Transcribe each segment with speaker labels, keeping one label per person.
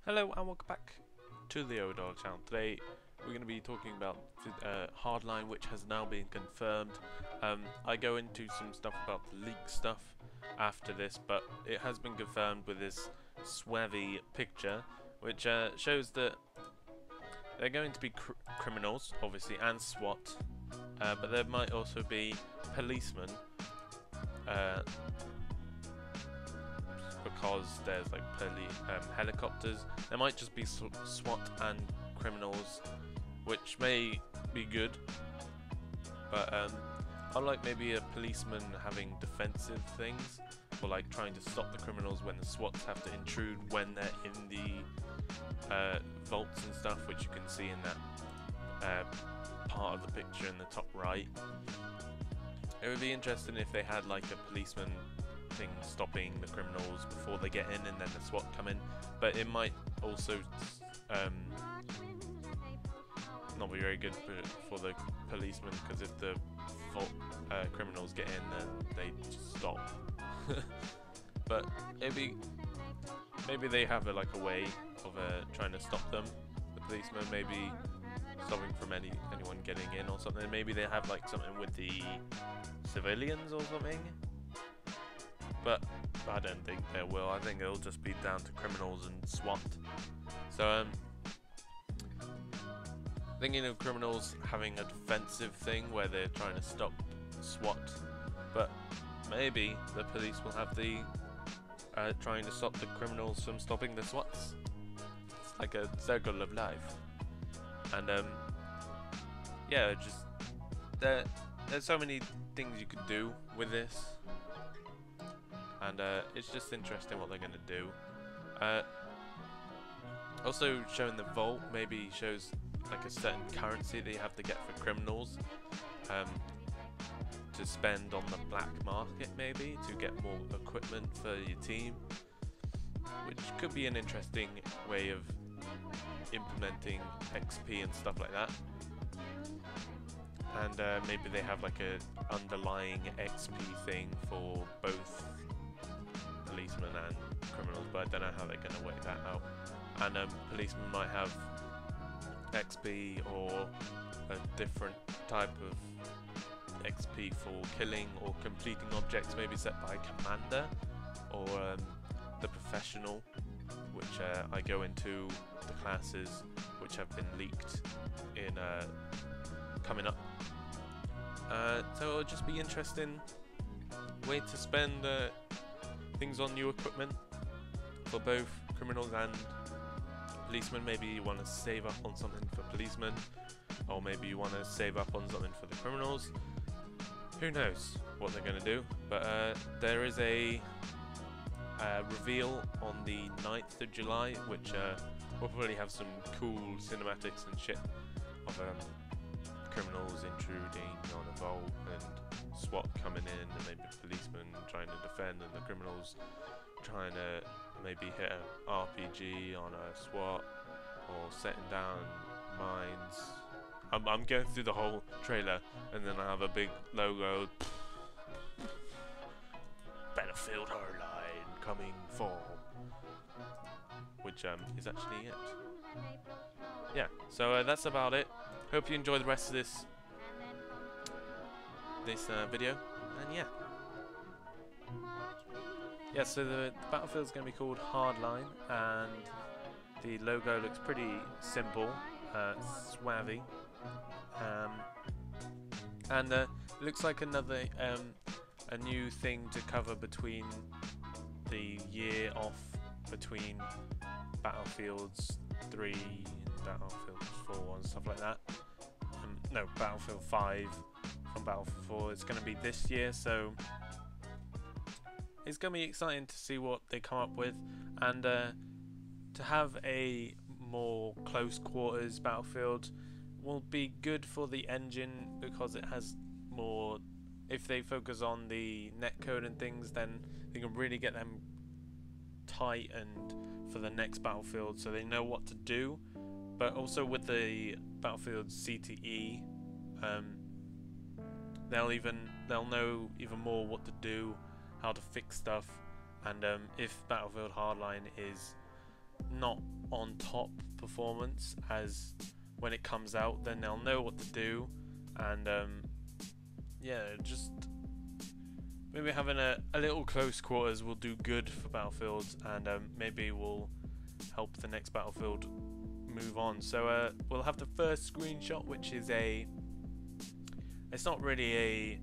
Speaker 1: Hello and welcome back to the Odog channel. Today we're going to be talking about Hardline, which has now been confirmed. I go into some stuff about the leak stuff after this, but it has been confirmed with this Swevy picture, which shows that they're going to be criminals, obviously, and SWAT, but there might also be policemen. Because there's like helicopters, there might just be SWAT and criminals, which may be good, but I like maybe a policeman having defensive things, or like trying to stop the criminals when the SWATs have to intrude when they're in the vaults and stuff, which you can see in that part of the picture in the top right. It would be interesting if they had like a policeman thing stopping the criminals before they get in, and then the SWAT come in, but it might also not be very good for the policemen, because if the criminals get in, then they just stop. But maybe they have like a way of trying to stop them, the policemen, maybe stopping from anyone getting in or something. Maybe they have like something with the civilians or something. But I don't think they will. I think it'll just be down to criminals and SWAT. So thinking of criminals having a defensive thing where they're trying to stop SWAT, but maybe the police will have the trying to stop the criminals from stopping the SWATs. It's like a circle of life. And yeah, just there's so many things you could do with this. And it's just interesting what they're going to do. Also showing the vault maybe shows like a certain currency that you have to get for criminals to spend on the black market, maybe to get more equipment for your team, which could be an interesting way of implementing XP and stuff like that. And maybe they have like a underlying XP thing for both policemen and criminals, but I don't know how they're going to work that out. And policemen might have XP or a different type of XP for killing or completing objects, maybe set by a commander, or the professional, which I go into the classes which have been leaked in coming up. So it'll just be interesting way to spend things on new equipment for both criminals and policemen. Maybe you want to save up on something for policemen, or maybe you want to save up on something for the criminals. Who knows what they're going to do, but there is a reveal on the 9th of July, which will probably have some cool cinematics and shit of criminals intruding on a vault and SWAT coming in, and maybe policemen trying to defend, and the criminals trying to maybe hit an RPG on a SWAT or setting down mines. I'm going through the whole trailer, and then I have a big logo, Battlefield Hardline coming fall, which is actually it. Yeah, so that's about it. Hope you enjoy the rest of this video, and yeah, so the Battlefield's going to be called Hardline, and the logo looks pretty simple, Swevy, and it looks like another a new thing to cover between the year off between Battlefields 3 and Battlefield 4 and stuff like that. No, Battlefield 5 from Battlefield 4. It's going to be this year, so it's going to be exciting to see what they come up with, and to have a more close quarters Battlefield will be good for the engine, because it has more. If they focus on the netcode and things, then they can really get them tight and for the next Battlefield, so they know what to do. But also with the Battlefield CTE, they'll know even more what to do, how to fix stuff, and if Battlefield Hardline is not on top performance as when it comes out, then they'll know what to do, and yeah, just maybe having a little close quarters will do good for Battlefield, and maybe will help the next Battlefield move on. So we'll have the first screenshot, which is it's not really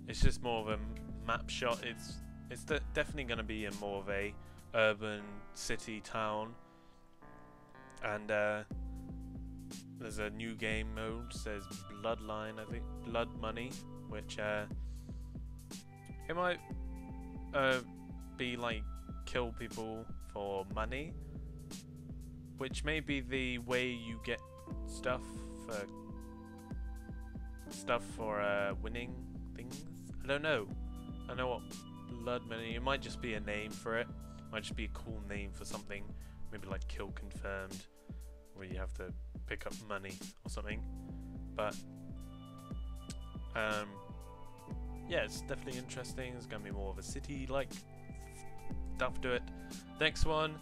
Speaker 1: it's just more of a map shot. It's definitely going to be in more of a urban city town, and there's a new game mode, says Bloodline, I think, Blood Money, which it might be like kill people for money, which may be the way you get stuff for winning things. I don't know. I know what Blood Money. It might just be a name for it. It might just be a cool name for something. Maybe like Kill Confirmed, where you have to pick up money or something. But yeah, it's definitely interesting. It's gonna be more of a city-like stuff to it. Next one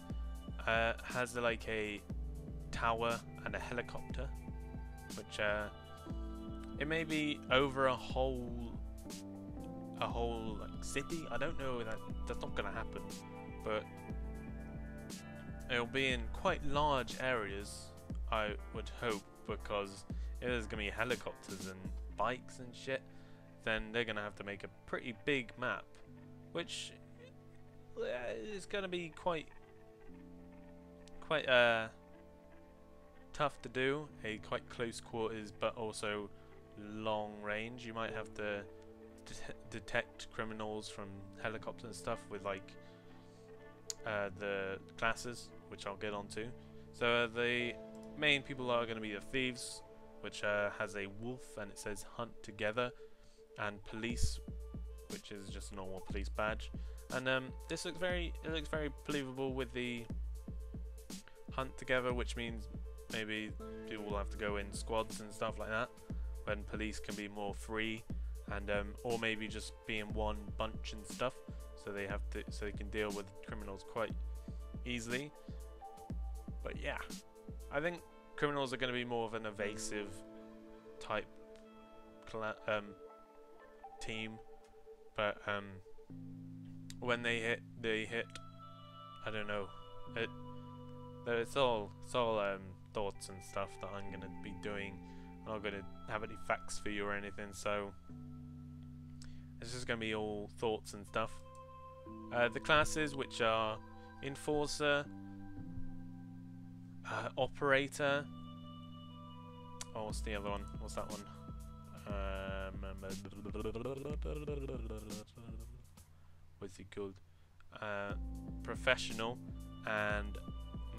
Speaker 1: has like a tower and a helicopter, which it may be over a whole like city. I don't know, that's not gonna happen, but it'll be in quite large areas, I would hope, because if there's gonna be helicopters and bikes and shit, then they're gonna have to make a pretty big map, which is gonna be quite tough to do. A quite close quarters, but also long range. You might have to detect criminals from helicopters and stuff with like the classes, which I'll get onto. So the main people are going to be the thieves, which has a wolf and it says hunt together, and police, which is just a normal police badge. And this looks very believable with the hunt together, which means maybe people will have to go in squads and stuff like that, when police can be more free, and or maybe just be in one bunch and stuff, so they can deal with criminals quite easily. But yeah, I think criminals are going to be more of an evasive type team, but when they hit, I don't know. It's all thoughts and stuff that I'm going to be doing. I'm not going to have any facts for you or anything, so it's just going to be all thoughts and stuff. The classes, which are Enforcer, Operator. Oh, what's the other one? What's that one? What's it called? Professional and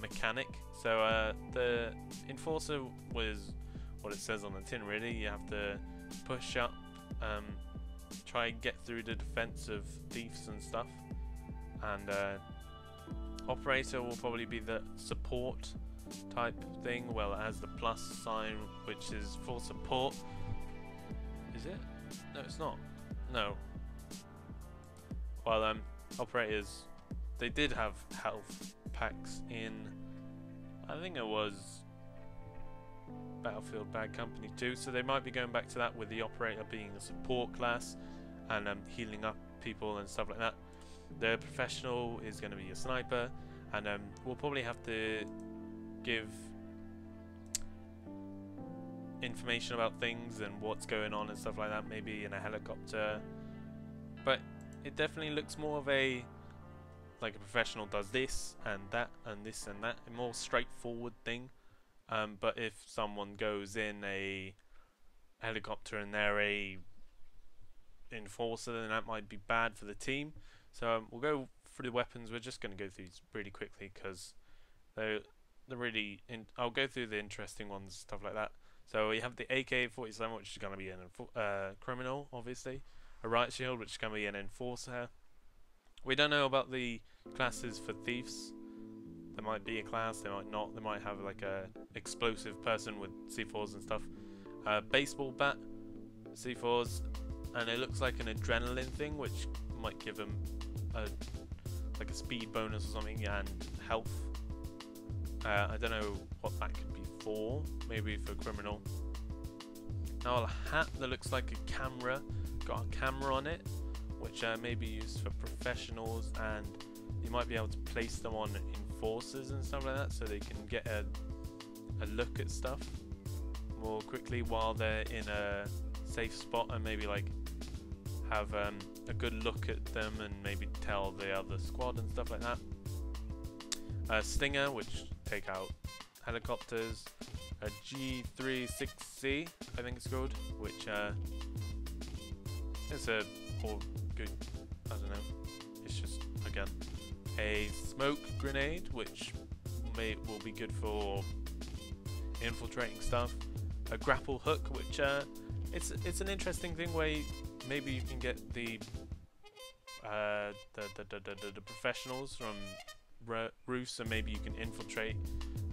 Speaker 1: Mechanic. So the Enforcer was what it says on the tin, really. You have to push up, try and get through the defense of thieves and stuff, and Operator will probably be the support type thing. Well, it has the plus sign, which is for support. Is it? No, it's not. No. Well, Operators, they did have health packs in, I think it was Battlefield Bad Company 2, so they might be going back to that, with the Operator being a support class and healing up people and stuff like that. The Professional is going to be a sniper, and we'll probably have to give information about things and what's going on and stuff like that, maybe in a helicopter. But it definitely looks more of a, like a Professional does this and that and this and that, a more straightforward thing. But if someone goes in a helicopter and they're a Enforcer, then that might be bad for the team. So we'll go through the weapons. We're just going to go through these really quickly because they're really I'll go through the interesting ones, stuff like that. So we have the AK-47, which is going to be an criminal, obviously. A riot shield, which is going to be an Enforcer. We don't know about the classes for thieves. There might be a class, they might not. They might have like a explosive person with C4s and stuff. Baseball bat, C4s, and it looks like an adrenaline thing, which might give them like a speed bonus or something, and health. I don't know what that could be for. Maybe for criminal. Now a hat that looks like a camera. Got a camera on it, which may be used for professionals, and you might be able to place them on enforcers and stuff like that, so they can get a look at stuff more quickly while they're in a safe spot, and maybe like have a good look at them and maybe tell the other squad and stuff like that. A Stinger, which take out helicopters. A G36C, I think it's called, which is a more good, I don't know, it's just, again, a smoke grenade, which will be good for infiltrating stuff. A grapple hook, which it's an interesting thing where maybe you can get the professionals from roofs, and maybe you can infiltrate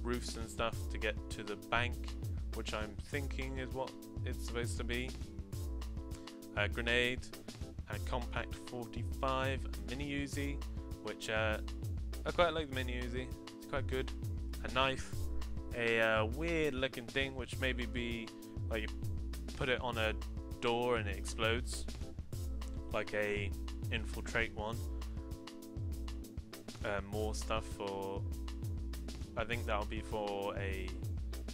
Speaker 1: roofs and stuff to get to the bank, which I'm thinking is what it's supposed to be. A grenade, a compact 45, a mini Uzi, which I quite like the mini Uzi, it's quite good. A knife, a weird looking thing, which maybe be like you put it on a door and it explodes, like a infiltrate one. More stuff for, I think that'll be for a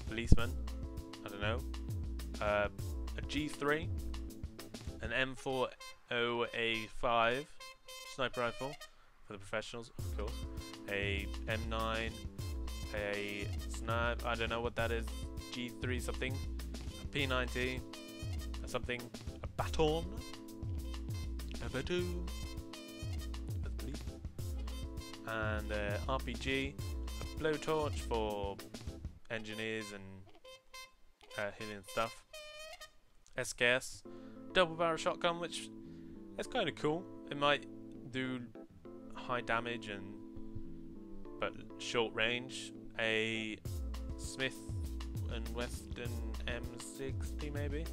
Speaker 1: policeman, I don't know. A G3, an M408A5 sniper rifle for the professionals, of course. A M9, a snipe, I don't know what that is, G3 something, a P90, something, a baton, and RPG, a blowtorch for engineers and healing stuff. SKS, double barrel shotgun, which is kind of cool. It might do high damage but short range. A Smith and Wesson M60 maybe.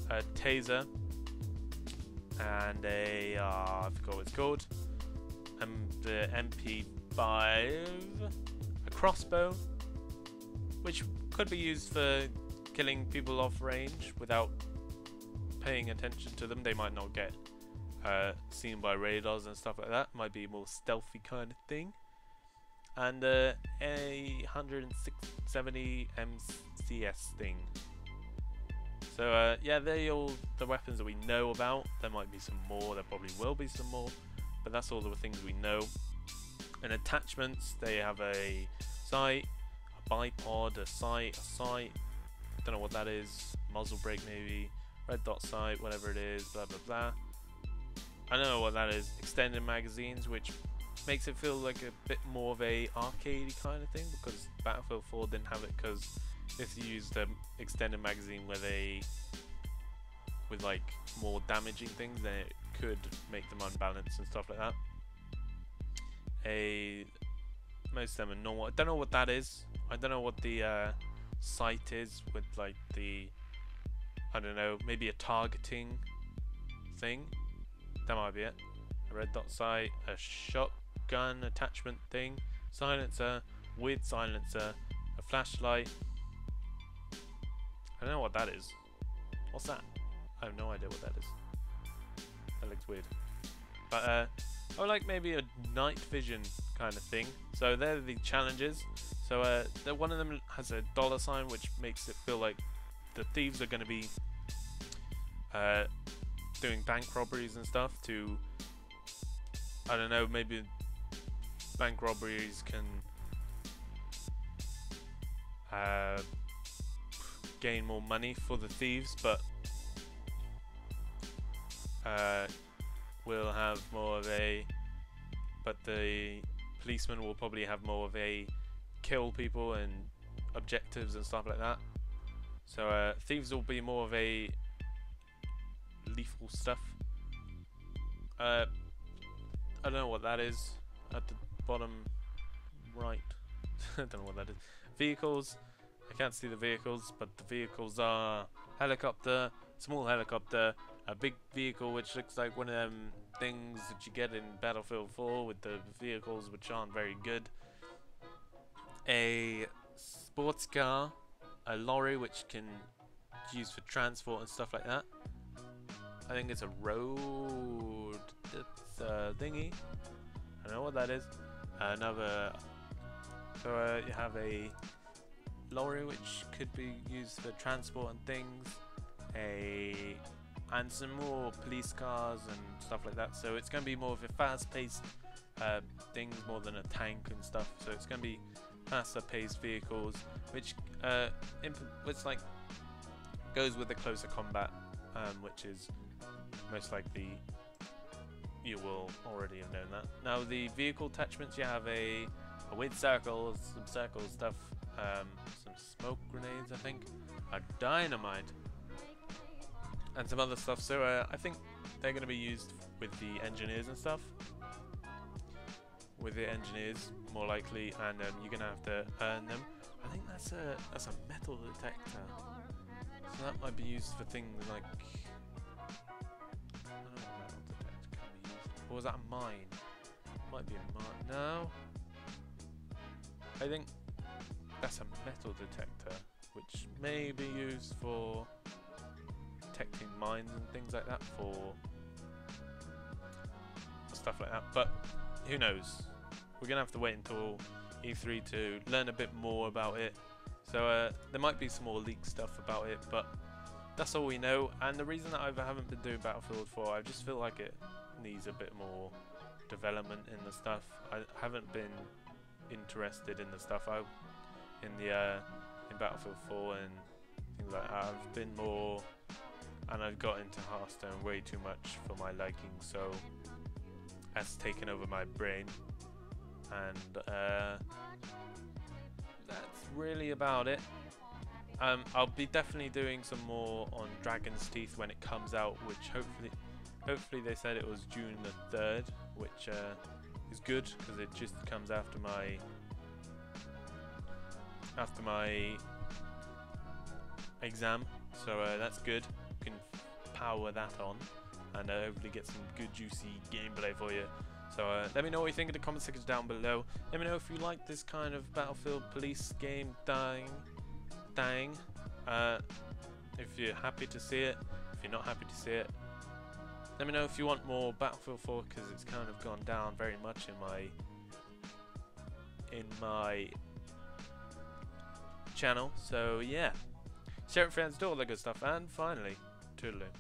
Speaker 1: A taser, and a I forgot what it's called. The MP5, a crossbow, which could be used for killing people off range without paying attention to them. They might not get seen by radars and stuff like that. Might be a more stealthy kind of thing. And a 170 MCS thing. So yeah, they're all the weapons that we know about. There might be some more, there probably will be some more, but that's all the things we know. And attachments, they have a sight, a bipod, a sight, don't know what that is, muzzle brake maybe, red dot sight, whatever it is, blah blah blah. I don't know what that is. Extended magazines, which makes it feel like a bit more of a arcadey kind of thing, because Battlefield 4 didn't have it, because if you used the extended magazine with like more damaging things, then it could make them unbalanced and stuff like that. Most of them are normal. I don't know what that is. I don't know what the sight is with like the, I don't know, maybe a targeting thing. That might be it. A red dot sight, a shotgun attachment thing, silencer, with silencer, a flashlight. I don't know what that is. What's that? I have no idea what that is. That looks weird. But I would like maybe a night vision kind of thing. So they're the challenges. So one of them has a $, which makes it feel like the thieves are going to be doing bank robberies and stuff to, I don't know, maybe bank robberies can gain more money for the thieves, but will have more of a, but the policeman will probably have more of a kill people and objectives and stuff like that. So thieves will be more of a lethal stuff. I don't know what that is at the bottom right. I don't know what that is. Vehicles, I can't see the vehicles, but the vehicles are helicopter, small helicopter, a big vehicle which looks like one of them things that you get in Battlefield 4 with the vehicles which aren't very good, a sports car, a lorry which can use for transport and stuff like that. I think it's a road thingy. I don't know what that is. Another. So you have a lorry which could be used for transport and things. And some more police cars and stuff like that. So it's going to be more of a fast-paced things more than a tank and stuff. So it's going to be faster-paced vehicles, which like goes with the closer combat, which is most likely you will already have known that. Now the vehicle attachments, you have a weird circle, some circle stuff, some smoke grenades, I think, a dynamite, and some other stuff. So I think they're going to be used with the engineers and stuff. With the engineers, more likely, and you're going to have to earn them. I think that's a metal detector. So that might be used for things like. I don't know what metal detector can be used. Or was that a mine? Might be a mine. No. I think that's a metal detector, which may be used for detecting mines and things like that, for stuff like that. But who knows? We're gonna have to wait until E3 to learn a bit more about it. So there might be some more leaked stuff about it, but that's all we know. And the reason that I haven't been doing Battlefield 4, I just feel like it needs a bit more development in the stuff. I haven't been interested in the stuff in Battlefield 4 and things like that. I've been more, and I've got into Hearthstone way too much for my liking, so that's taken over my brain. And that's really about it. I'll be definitely doing some more on Dragon's Teeth when it comes out, which hopefully they said it was June the 3rd, which is good because it just comes after my exam, so that's good. You can power that on and hopefully get some good juicy gameplay for you. So let me know what you think in the comment section down below. Let me know if you like this kind of Battlefield police game thing. If you're happy to see it, if you're not happy to see it. Let me know if you want more Battlefield 4, because it's kind of gone down very much in my channel. So yeah, share it with friends, do all that good stuff, and finally, toodaloo.